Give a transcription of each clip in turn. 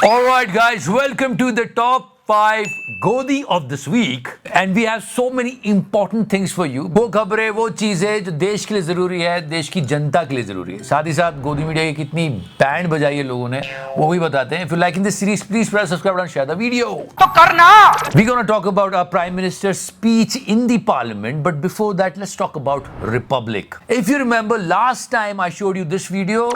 All right, guys, welcome to the top 5 गोदी of this week, and we have so many important things for you. वो खबरें, वो चीजें जो देश के लिए जरूरी है, देश की जनता के लिए जरूरी है. साथ ही साथ गोदी मीडिया की कितनी बैंड बजाई है लोगों ने, वो भी बताते हैं. If you liking this series, please press subscribe and share the video. तो करना. We're gonna talk about our Prime Minister's speech in the Parliament, but before that, let's talk about Republic. If you remember, last time I showed you this video.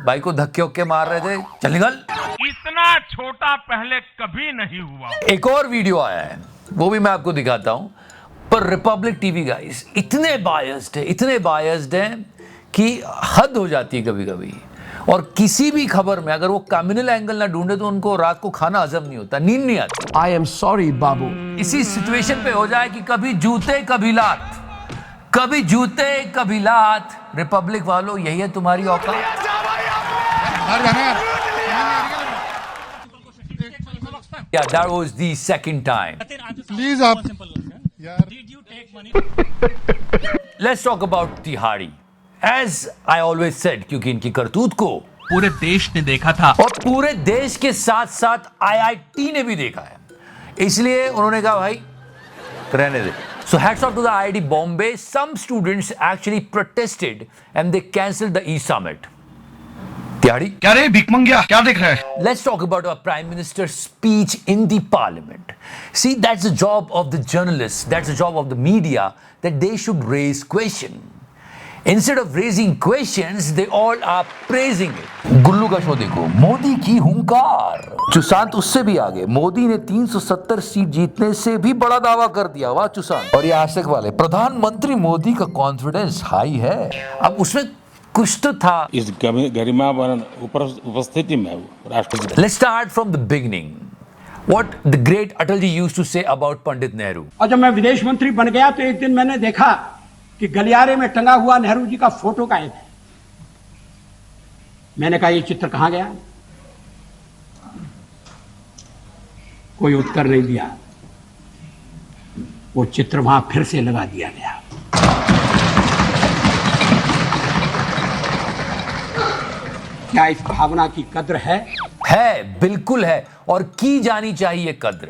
भाई को धक्के उक्के मार रहे थे, चल निकल. इतना छोटा पहले कभी नहीं हुआ. एक और वीडियो आया है, वो भी मैं आपको दिखाता हूं. पर रिपब्लिक टीवी गाइस इतने बायस्ड हैं कि हद हो जाती है कभी कभी. और किसी भी खबर में अगर वो कम्युनल एंगल ना ढूंढे तो उनको रात को खाना हजम नहीं होता, नींद नहीं आती. आई एम सॉरी बाबू. इसी सिचुएशन पे हो जाए कि कभी जूते कभी लात, कभी जूते कभी लात. रिपब्लिक वालों, यही है तुम्हारी औकात. Yeah, that was the second time. Please up. Let's talk about Tihadi. As I always said, क्योंकि इनकी करतूत को पूरे देश ने देखा था और पूरे देश के साथ साथ IIT ने भी देखा है, इसलिए उन्होंने कहा भाई रहने दे. So hats off to the IIT Bombay. Some students actually protested and they cancelled the E-Summit. Tihadi? क्या रे भीख मंगिया, क्या देख रहा है? Let's talk about our Prime Minister's speech in the Parliament. See, that's the job of the journalists, that's the job of the media, that they should raise questions. Instead of raising questions, they all are praising it. गुल्लू का show देखो, मोदी की हुंकार. चुशांत उससे भी आगे, मोदी ने 370 seat जीतने से भी बड़ा दावा कर दिया. वाह चुशांत. और ये आशिक वाले, प्रधानमंत्री मोदी का कॉन्फिडेंस हाई है. अब उसमें कुछ तो था. इस गरिमापूर्ण उपस्थिति में राष्ट्रपति. Let's start from the beginning. What the great Atal ji used to say about Pandit Nehru. और जब मैं विदेश मंत्री बन गया तो एक दिन मैंने देखा कि गलियारे में टंगा हुआ नेहरू जी का फोटो का एक. मैंने कहा ये चित्र कहां गया? कोई उत्तर नहीं दिया. वो चित्र वहां फिर से लगा दिया गया. क्या इस भावना की कद्र है? बिल्कुल है, और की जानी चाहिए कद्र.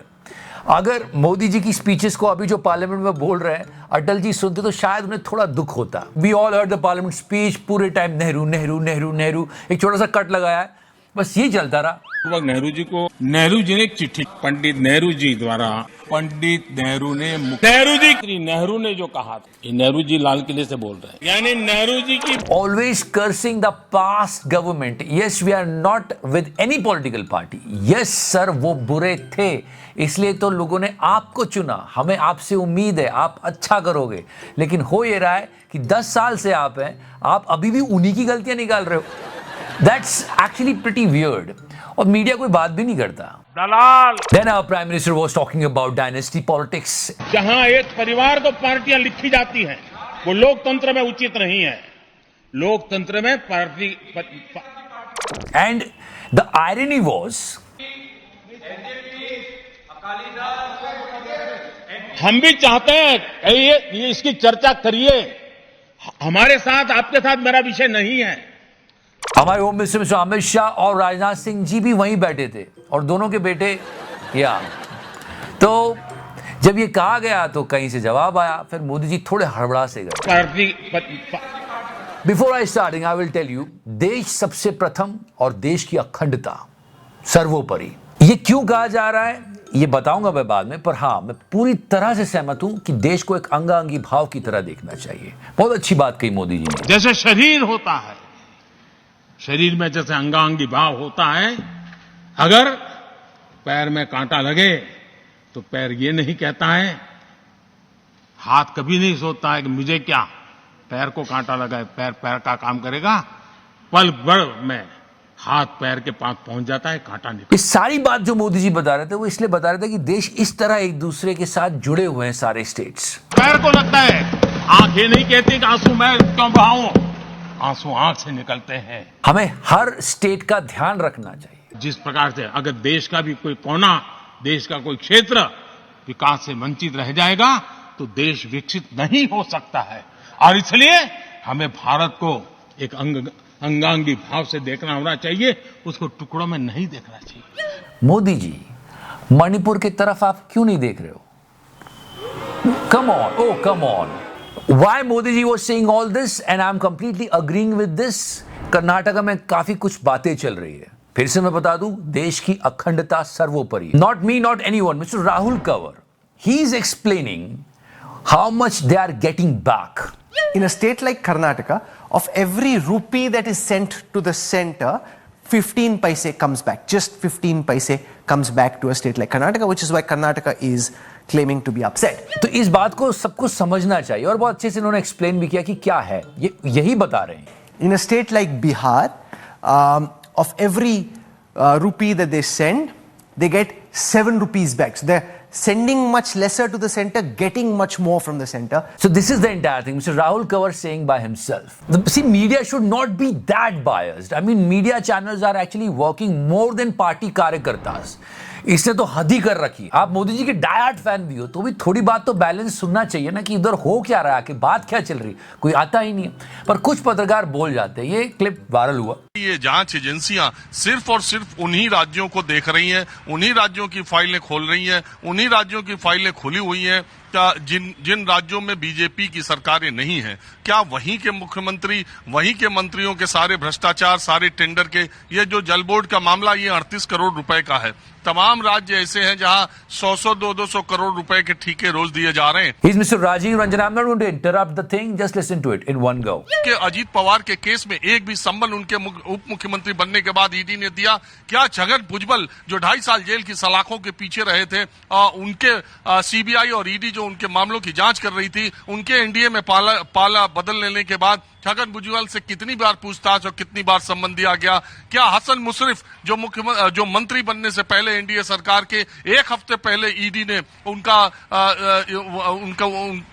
अगर मोदी जी की स्पीचेस को अभी जो पार्लियामेंट में बोल रहे हैं अटल जी सुनते तो शायद उन्हें थोड़ा दुख होता. We all heard the parliament speech, पूरे टाइम नेहरू नेहरू नेहरू नेहरू. एक छोटा सा कट लगाया है, बस ये चलता रहा. नेहरू जी को नेहरू जी ने एक चिट्ठी पंडित नेहरू जी द्वारा पंडित नेहरू ने जो कहा था, ये नेहरू जी लाल किले से बोल रहे हैं, यानी नेहरू जी की always cursing the past government. Yes, we are not with any political party. Yes sir, वो बुरे थे, इसलिए तो लोगों ने आपको चुना. हमें आपसे उम्मीद है आप अच्छा करोगे. लेकिन हो ये रहा है कि 10 साल से आप हैं, आप अभी भी उन्हीं की गलतियां निकाल रहे हो. That's actually pretty weird. और मीडिया कोई बात भी नहीं करता. दलाल. Then our Prime Minister was talking about dynasty politics. जहां एक परिवार को पार्टियां लिखी जाती हैं, वो लोकतंत्र में उचित नहीं है. लोकतंत्र में party And the irony was, हम भी चाहते हैं ये इसकी चर्चा करिए. हमारे साथ आपके साथ मेरा विषय नहीं है. हमारे home minister mister Amit Shah और राजनाथ सिंह जी भी वहीं बैठे थे, और दोनों के बेटे या. तो जब ये कहा गया तो कहीं से जवाब आया. फिर मोदी जी थोड़े हड़बड़ा से गए. Before I starting I will tell you, देश सबसे प्रथम और देश की अखंडता सर्वोपरि. ये क्यों कहा जा रहा है ये बताऊंगा मैं बाद में, पर हाँ, मैं पूरी तरह से सहमत हूं कि देश को एक अंगांगी भाव की तरह देखना चाहिए. बहुत अच्छी बात कही मोदी जी ने. जैसे शरीर होता है, शरीर में जैसे अंगांगी भाव होता है, अगर पैर में कांटा लगे तो पैर ये नहीं कहता है, हाथ कभी नहीं सोचता है कि मुझे क्या, पैर को कांटा लगा है, पैर पैर का काम करेगा. पल भर में हाथ पैर के पास पहुंच जाता है, कांटा निकल. इस सारी बात जो मोदी जी बता रहे थे वो इसलिए बता रहे थे कि देश इस तरह एक दूसरे के साथ जुड़े हुए हैं. सारे स्टेट्स पैर को लगता है, आंखें नहीं कहती कि आंसू मैं क्यों बहाऊं, आंसू आंख से निकलते हैं. हमें हर स्टेट का ध्यान रखना चाहिए. जिस प्रकार से अगर देश का भी कोई कोना, देश का कोई क्षेत्र विकास से वंचित रह जाएगा तो देश विकसित नहीं हो सकता है. और इसलिए हमें भारत को एक अंगांगी भाव से देखना होना चाहिए, उसको टुकड़ों में नहीं देखना चाहिए। मोदी जी, मणिपुर की तरफ आप क्यों नहीं देख रहे हो? Come on, oh come on. Why Modi ji was saying all this and I'm completely agreeing with this? Karnataka में काफी कुछ बातें चल रही है। फिर से मैं बता दूं, देश की अखंडता सर्वोपरि। Not me, not anyone. Mr. Rahul Kanwar, he is explaining how much they are getting back. In a state like Karnataka, of every rupee that is sent to the center, 15 paise comes back. Just 15 paise comes back to a state like Karnataka, which is why Karnataka is claiming to be upset. तो इस बात को सबको समझना चाहिए और बहुत अच्छे से इन्होंने एक्सप्लेन भी किया कि क्या है, ये यही बता रहे हैं। In a state like Bihar, of every rupee that they send, they get 7 rupees back. So they're sending much lesser to the center, getting much more from the center. So this is the entire thing. Mr. Rahul Kanwar saying by himself. See, media should not be that biased. I mean, media channels are actually working more than party कार्यकर्तास. इसने तो हद ही कर रखी। आप मोदी जी के die-hard fan भी हो तो भी थोड़ी बात तो बैलेंस सुनना चाहिए ना, कि इधर हो क्या रहा है, कि बात क्या चल रही, कोई आता ही नहीं है। पर कुछ पत्रकार बोल जाते हैं। ये क्लिप वायरल हुआ। ये जांच एजेंसियां सिर्फ और सिर्फ उन्हीं राज्यों को देख रही हैं, उन्हीं राज्यों की फाइलें खोल रही हैं, उन्हीं राज्यों की फाइलें खुली हुई हैं। क्या जिन राज्यों में बीजेपी की सरकारें नहीं हैं, क्या वहीं के मुख्यमंत्री, वहीं के मंत्रियों के सारे भ्रष्टाचार, सारे टेंडर के, ये जो जल बोर्ड का मामला, ये 38 करोड़ रुपए का है। तमाम राज्य ऐसे हैं जहां 100 200 करोड़ रुपए के ठीके रोज दिए जा रहे हैं। He's Mr. Rajiv Ranjan. I'm not going to interrupt the thing. Just listen to it in one go. कि अजीत पवार के केस में एक भी संबल उनके उप मुख्यमंत्री बनने के बाद ईडी ने दिया क्या? छगन भुजबल जो 2.5 साल जेल की सलाखों के पीछे रहे थे, उनके सीबीआई और ईडी जो उनके मामलों की जांच कर रही थी, उनके एनडीए में पाला बदल लेने के बाद छगन भुजबल से कितनी बार पूछताछ और कितनी बार सम्मन दिया गया? क्या हसन मुशर्रफ जो मंत्री बनने से पहले एनडीए सरकार के एक हफ्ते पहले ईडी ने उनके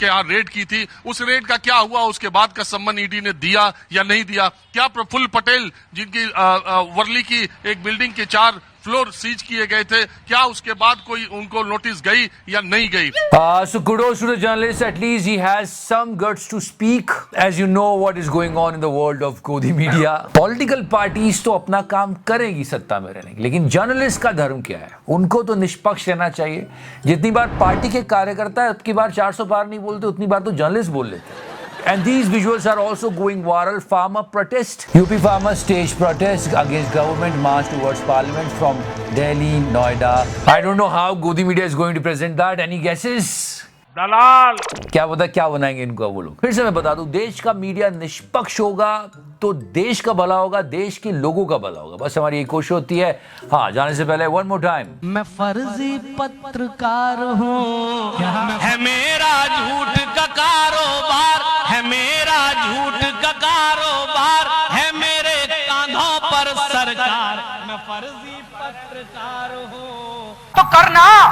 यहाँ रेड की थी, उस रेड का क्या हुआ? उसके बाद का सम्मन ईडी ने दिया या नहीं दिया? क्या प्रफुल्ल पटेल जिनकी वर्ली की एक बिल्डिंग के 4 फ्लोर सीज किए गए थे, क्या उसके बाद कोई उनको नोटिस गई या नहीं गई? So kudos to the journalist. At least he has some guts to speak. As you know what is going on in the world of Godi media. Political parties तो अपना काम करेंगी सत्ता में रहने की, लेकिन जर्नलिस्ट का धर्म क्या है? उनको तो निष्पक्ष रहना चाहिए। जितनी बार पार्टी के कार्यकर्ता उतनी बार 400 बार नहीं बोलते, उतनी बार तो जर्नलिस्ट बोल लेते हैं। And these visuals are also going viral. Farmer protest. UP farmers staged protest against government march towards parliament from Delhi, Noida. I don't know how Godi media is going to present that. Any guesses? दलाल। क्या पता क्या बनाएंगे इनको वो लोग। फिर से मैं बता दूं, देश का मीडिया निष्पक्ष होगा तो देश का भला होगा, देश के लोगों का भला होगा। बस हमारी एक कोशिश होती है। हाँ, जाने से पहले वन मोर टाइम। मैं फर्जी पत्रकार हूँ, है मेरा झूठ का कारोबार, है मेरा झूठ का कारोबार, है मेरे कांधों पर सरकार। मैं फर्जी पत्रकार हूँ तो करना